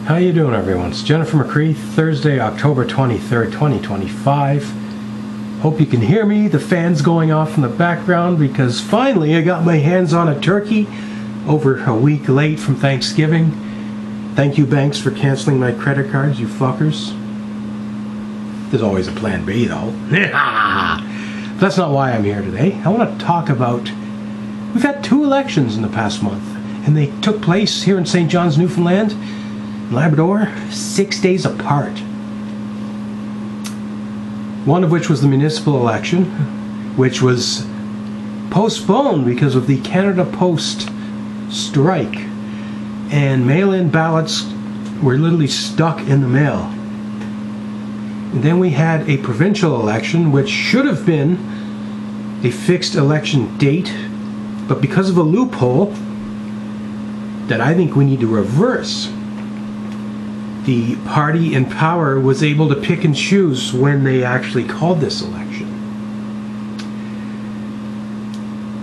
How you doing, everyone? It's Jennifer McCreath, Thursday, October 23rd, 2025. Hope you can hear me. The fan's going off in the background because finally I got my hands on a turkey over a week late from Thanksgiving. Thank you, banks, for canceling my credit cards, you fuckers. There's always a plan B, though. That's not why I'm here today. I want to talk about... We've had 2 elections in the past month, and they took place here in St. John's, Newfoundland, Labrador, 6 days apart. One of which was the municipal election, which was postponed because of the Canada Post strike, and mail-in ballots were literally stuck in the mail. And then we had a provincial election, which should have been a fixed election date, but because of a loophole that I think we need to reverse, the party in power was able to pick and choose when they actually called this election.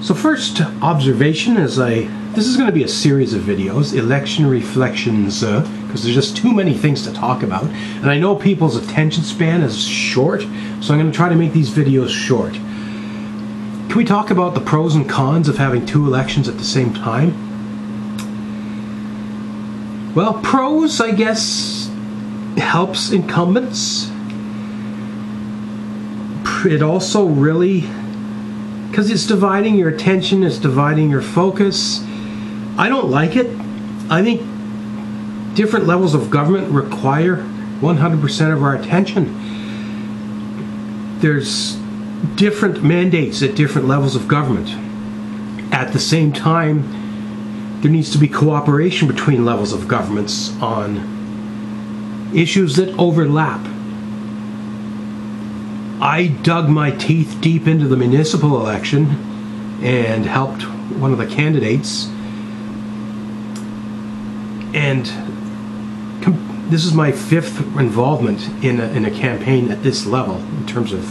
So first observation is this is going to be a series of videos, election reflections, because there's just too many things to talk about. And I know people's attention span is short, so I'm going to try to make these videos short. Can we talk about the pros and cons of having 2 elections at the same time? Well, pros, I guess, helps incumbents. It also really, because it's dividing your attention, it's dividing your focus. I don't like it. I think different levels of government require 100% of our attention. There's different mandates at different levels of government. At the same time, there needs to be cooperation between levels of governments on issues that overlap. I dug my teeth deep into the municipal election and helped one of the candidates. And this is my 5th involvement in a campaign at this level in terms of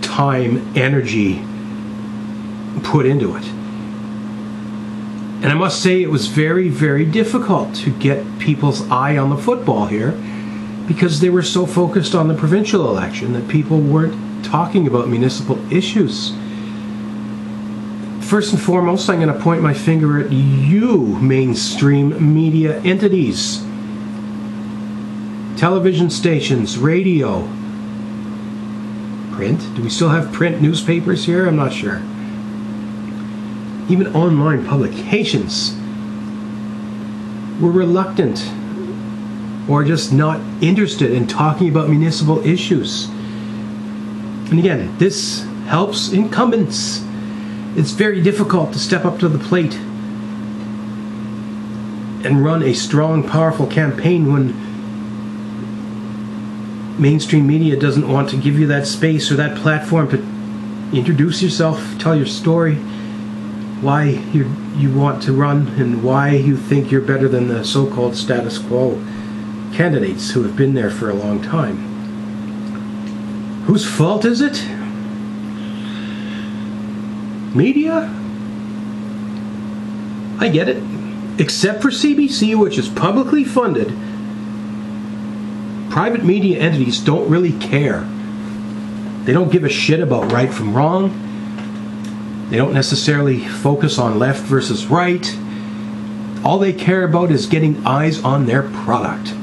time, energy put into it. And I must say it was very, very difficult to get people's eye on the football here because they were so focused on the provincial election that people weren't talking about municipal issues. First and foremost, I'm going to point my finger at you, mainstream media entities. Television stations, radio, print. Do we still have print newspapers here? I'm not sure. Even online publications were reluctant or just not interested in talking about municipal issues. And again, this helps incumbents. It's very difficult to step up to the plate and run a strong, powerful campaign when mainstream media doesn't want to give you that space or that platform to introduce yourself, tell your story, why you want to run, and why you think you're better than the so-called status quo candidates who have been there for a long time. Whose fault is it? Media? I get it. Except for CBC, which is publicly funded, private media entities don't really care. They don't give a shit about right from wrong. They don't necessarily focus on left versus right. All they care about is getting eyes on their product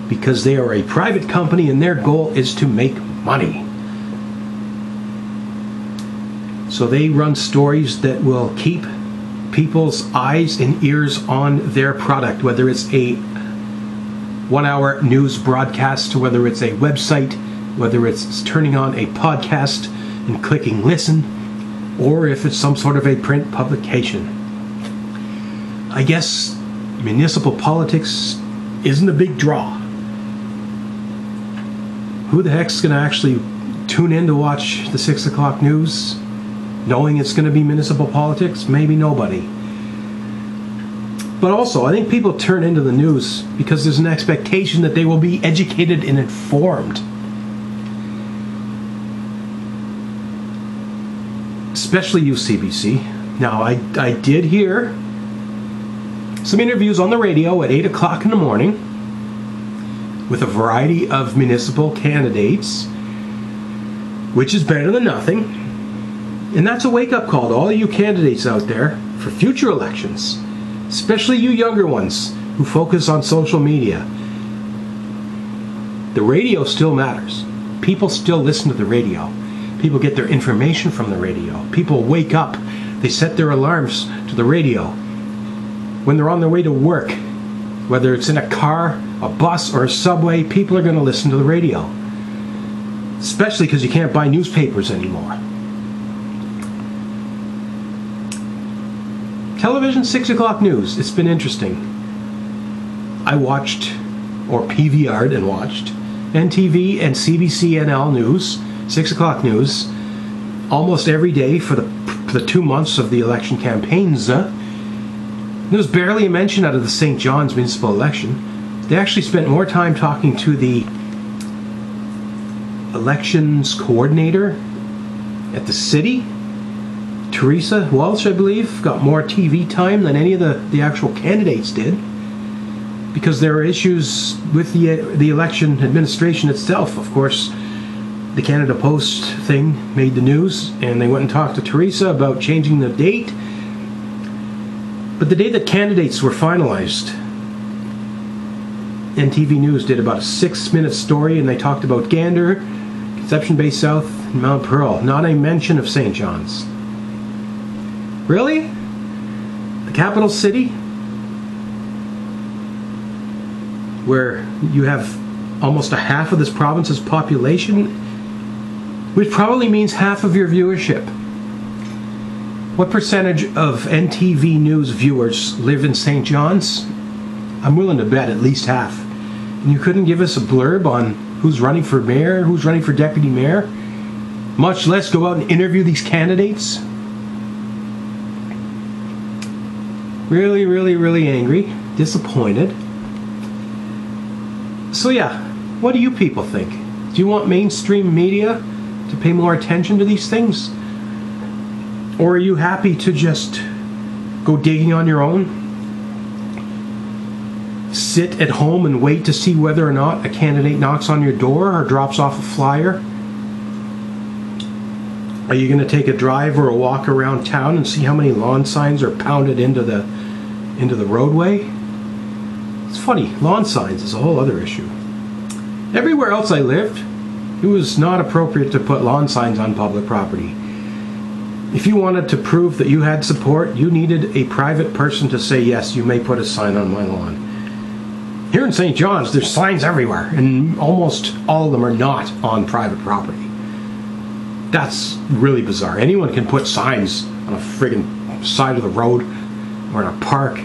because they are a private company and their goal is to make money. So they run stories that will keep people's eyes and ears on their product, whether it's a 1-hour news broadcast, or whether it's a website, whether it's turning on a podcast and clicking listen, or if it's some sort of a print publication. I guess municipal politics isn't a big draw. Who the heck's going to actually tune in to watch the 6 o'clock news knowing it's going to be municipal politics? Maybe nobody. But also, I think people turn into the news because there's an expectation that they will be educated and informed. Especially you, CBC. Now, I did hear some interviews on the radio at 8 o'clock in the morning with a variety of municipal candidates, which is better than nothing. And that's a wake-up call to all you candidates out there for future elections, especially you younger ones who focus on social media. The radio still matters. People still listen to the radio. People get their information from the radio. People wake up. They set their alarms to the radio. When they're on their way to work, whether it's in a car, a bus, or a subway, people are going to listen to the radio. Especially because you can't buy newspapers anymore. Television, 6 o'clock news. It's been interesting. I watched, or PVR'd and watched, NTV and CBC-NL news, 6 o'clock news, almost every day for the 2 months of the election campaigns. There was barely a mention out of the St. John's municipal election. They actually spent more time talking to the elections coordinator at the city, Teresa Welch, I believe, got more TV time than any of the actual candidates did, because there are issues with the election administration itself. Of course, the Canada Post thing made the news, and they went and talked to Teresa about changing the date. But the day that candidates were finalized, NTV News did about a 6-minute story, and they talked about Gander, Conception Bay South, and Mount Pearl. Not a mention of St. John's. Really? The capital city? Where you have almost a half of this province's population, which probably means half of your viewership. What percentage of NTV News viewers live in St. John's? I'm willing to bet at least half. And you couldn't give us a blurb on who's running for mayor, who's running for deputy mayor, much less go out and interview these candidates? Really, really, really angry, disappointed. So yeah, what do you people think? Do you want mainstream media to pay more attention to these things? Or are you happy to just go digging on your own? Sit at home and wait to see whether or not a candidate knocks on your door or drops off a flyer? Are you going to take a drive or a walk around town and see how many lawn signs are pounded into the roadway? It's funny, lawn signs is a whole other issue. Everywhere else I lived, it was not appropriate to put lawn signs on public property. If you wanted to prove that you had support, you needed a private person to say, yes, you may put a sign on my lawn. Here in St. John's, there's signs everywhere, and almost all of them are not on private property. That's really bizarre. Anyone can put signs on a friggin' side of the road or in a park.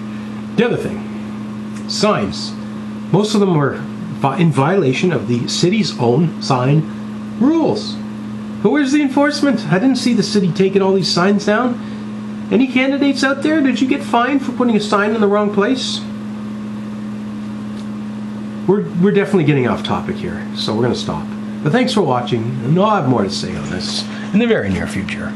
The other thing, signs. Most of them were in violation of the city's own sign rules. But where's the enforcement? I didn't see the city taking all these signs down. Any candidates out there? Did you get fined for putting a sign in the wrong place? We're definitely getting off topic here, so we're going to stop. But thanks for watching, and I'll have more to say on this in the very near future.